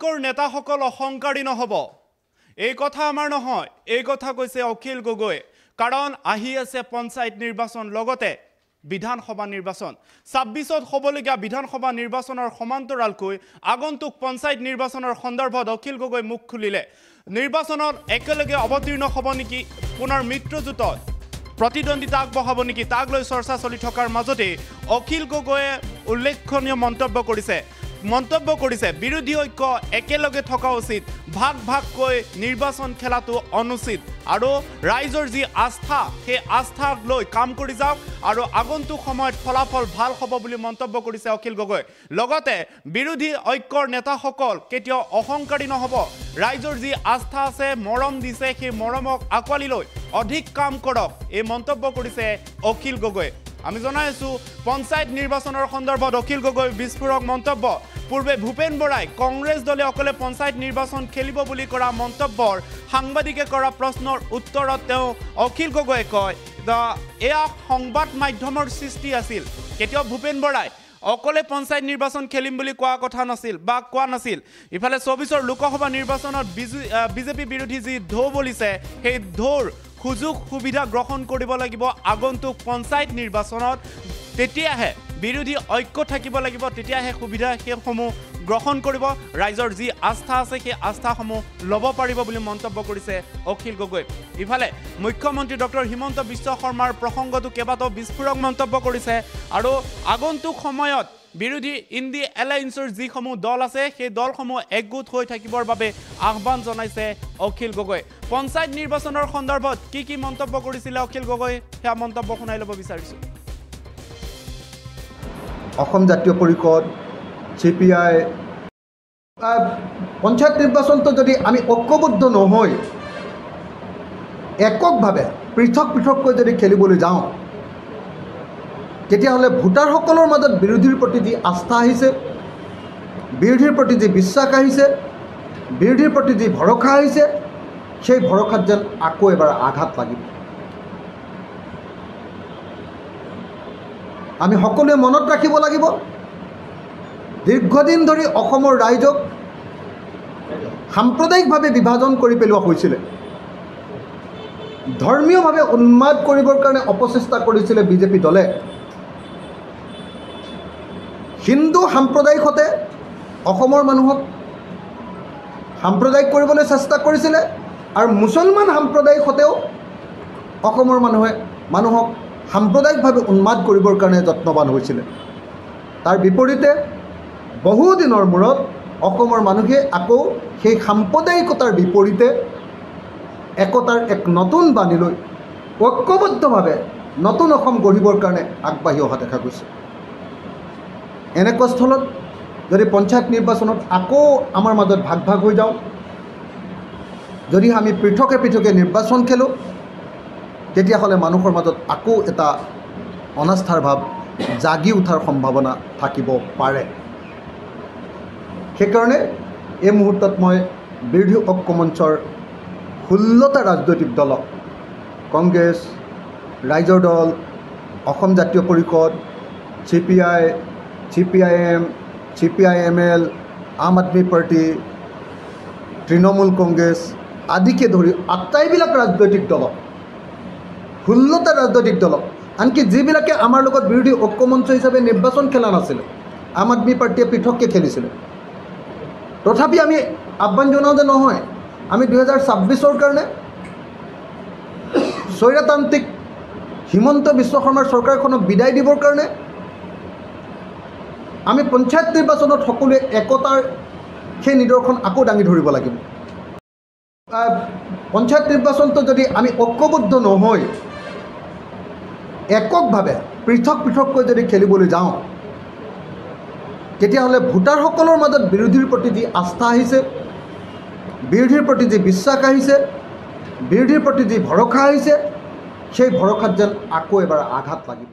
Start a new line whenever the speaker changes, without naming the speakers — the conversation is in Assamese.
ঐক্যৰ নেতাসকল অহংকাৰী নহব এই কথা আমাৰ নহয় এই কথা কৈছে অখিল গগৈ কাৰণ আহি আছে পঞ্চায়ত নিৰ্বাচন লগতে বিধানসভা নিৰ্বাচন 26ত হ'বলগীয়া বিধানসভা নিৰ্বাচনৰ সমান্তৰালকৈ আগন্তুক পঞ্চায়ত নিৰ্বাচনৰ সন্দৰ্ভত অখিল গগৈ মুখ খুলিলে নিৰ্বাচনত একেলগে অৱতীৰ্ণ হ'ব নেকি পুনৰ মিত্ৰজোঁটত প্ৰতিদ্বন্দ্বিতা আগবঢ়াব নেকি তাক লৈ চৰ্চা চলি থকাৰ মাজতে অখিল গগৈয়ে উল্লেখনীয় মন্তব্য কৰিছে বিৰোধী ঐক্য একেলগে থকা উচিত ভাগ ভাগকৈ নিৰ্বাচন খেলাটো অনুচিত আৰু ৰাইজৰ যি আস্থা সেই আস্থাক লৈ কাম কৰি যাওক আৰু আগন্তুক সময়ত ফলাফল ভাল হ'ব বুলি মন্তব্য কৰিছে অখিল গগৈ লগতে বিৰোধী ঐক্যৰ নেতাসকল কেতিয়াও অহংকাৰী নহব ৰাইজৰ যি আস্থা আছে মৰম দিছে সেই মৰমক আকোৱালি লৈ অধিক কাম কৰক এই মন্তব্য কৰিছে অখিল গগৈ আমি জনাই আছো পঞ্চায়ত নিৰ্বাচনৰ সন্দৰ্ভত অখিল গগৈ বিস্ফোৰক মন্তব্য পূৰ্বে ভূপেন বৰাই কংগ্ৰেছ দলে অকলে পঞ্চায়ত নিৰ্বাচন খেলিব বুলি কৰা মন্তব্যৰ সাংবাদিকে কৰা প্ৰশ্নৰ উত্তৰত তেওঁ অখিল গগৈয়ে কয় এয়া সংবাদ মাধ্যমৰ সৃষ্টি আছিল কেতিয়াও ভূপেন বৰাই অকলে পঞ্চায়ত নিৰ্বাচন খেলিম বুলি কোৱা নাছিল ইফালে 24ৰ লোকসভা নিৰ্বাচনত বিজেপি বিৰোধী যি ঢৌ বলিছে সেই ঢৌৰ সুযোগ সুবিধা গ্ৰহণ কৰিব লাগিব আগন্তুক পঞ্চায়ত নিৰ্বাচনত তেতিয়াহে বিৰোধী ঐক্য থাকিব লাগিব তেতিয়াহে সুবিধা সেইসমূহ গ্ৰহণ কৰিব ৰাইজৰ যি আস্থা আছে সেই আস্থাসমূহ ল'ব পাৰিব বুলি মন্তব্য কৰিছে অখিল গগৈ ইফালে মুখ্যমন্ত্ৰী ডক্টৰ হিমন্ত বিশ্ব শৰ্মাৰ প্ৰসংগটো কেইবাটাও বিস্ফোৰক মন্তব্য কৰিছে আৰু আগন্তুক সময়ত বিৰোধী ইণ্ডি এলায়েন্সৰ যিসমূহ দল আছে সেই দলসমূহ একগোট হৈ থাকিবৰ বাবে আহ্বান জনাইছে অখিল গগৈ পঞ্চায়ত নিৰ্বাচনৰ সন্দৰ্ভত কি মন্তব্য কৰিছিলে অখিল গগৈ সেয়া মন্তব্য শুনাই ল'ব বিচাৰিছোঁ
অসম জাতীয় পৰিষদ CPI পঞ্চায়ত নিৰ্বাচনটো যদি আমি ঐক্যবদ্ধ নহৈ এককভাৱে পৃথককৈ যদি খেলিবলৈ যাওঁ তেতিয়াহ'লে ভোটাৰসকলৰ মাজত বিৰোধীৰ প্ৰতি যি আস্থা আহিছে বিৰোধীৰ প্ৰতি যি বিশ্বাস আহিছে বিৰোধীৰ প্ৰতি যি ভৰসা আহিছে সেই ভৰসাত যেন আকৌ এবাৰ আঘাত লাগিব আমি সকলোৱে মনত ৰাখিব লাগিব দীৰ্ঘদিন ধৰি অসমৰ ৰাইজক সাম্প্ৰদায়িকভাৱে বিভাজন কৰি পেলোৱা হৈছিলে ধৰ্মীয়ভাৱে উন্মাদ কৰিবৰ কাৰণে অপচেষ্টা কৰিছিলে বিজেপি দলে হিন্দু সাম্প্ৰদায়িকতে অসমৰ মানুহক সাম্প্ৰদায়িক কৰিবলৈ চেষ্টা কৰিছিলে আৰু মুছলমান সাম্প্ৰদায়িকতেও অসমৰ মানুহক সাম্প্ৰদায়িকভাৱে উন্মাদ কৰিবৰ কাৰণে যত্নবান হৈছিলে তাৰ বিপৰীতে বহুদিনৰ মূৰত অসমৰ মানুহে আকৌ সেই সাম্প্ৰদায়িকতাৰ বিপৰীতে একতাৰ এক নতুন বাণী লৈ ঐক্যবদ্ধভাৱে নতুন অসম গঢ়িবৰ কাৰণে আগবাঢ়ি অহা দেখা গৈছে এনেকুৱা স্থলত যদি পঞ্চায়ত নিৰ্বাচনত আকৌ আমাৰ মাজত ভাগ হৈ যাওঁ যদি আমি পৃথকে নিৰ্বাচন খেলোঁ তেতিয়াহ'লে মানুহৰ মাজত আকৌ এটা অনাস্থাৰ ভাৱ জাগি উঠাৰ সম্ভাৱনা থাকিব পাৰে সেইকাৰণে এই মুহূৰ্তত মই বিৰোধী ঐক্য মঞ্চৰ 16টা ৰাজনৈতিক দলক কংগ্ৰেছ ৰাইজৰ দল অসম জাতীয় পৰিষদ CPI CPIM CPIML আম আদমি পাৰ্টি তৃণমূল কংগ্ৰেছ আদিকে ধৰি আটাইবিলাক ৰাজনৈতিক দলক 16টা ৰাজনৈতিক দলক আনকি যিবিলাকে আমাৰ লগত বিৰোধী ঐক্য মঞ্চ হিচাপে নিৰ্বাচন খেলা নাছিলে আম আদমি পাৰ্টিয়ে পৃথককৈ খেলিছিলে তথাপি আমি আহ্বান জনাওঁ যে নহয় আমি 2026ৰ কাৰণে স্বৈৰতান্ত্ৰিক হিমন্ত বিশ্ব শৰ্মাৰ চৰকাৰখনক বিদায় দিবৰ কাৰণে আমি পঞ্চায়ত নিৰ্বাচনত সকলোৱে একতাৰ সেই নিদৰ্শন আকৌ দাঙি ধৰিব লাগিব পঞ্চায়ত নিৰ্বাচনটো যদি আমি ঐক্যবদ্ধ নহৈ এককভাৱে পৃথককৈ যদি খেলিবলৈ যাওঁ তেতিয়াহ'লে ভোটাৰসকলৰ মাজত বিৰোধীৰ প্ৰতি যি আস্থা আহিছে বিৰোধীৰ প্ৰতি যি বিশ্বাস আহিছে বিৰোধীৰ প্ৰতি যি ভৰসা আহিছে সেই ভৰসাত যেন আকৌ এবাৰ আঘাত লাগিব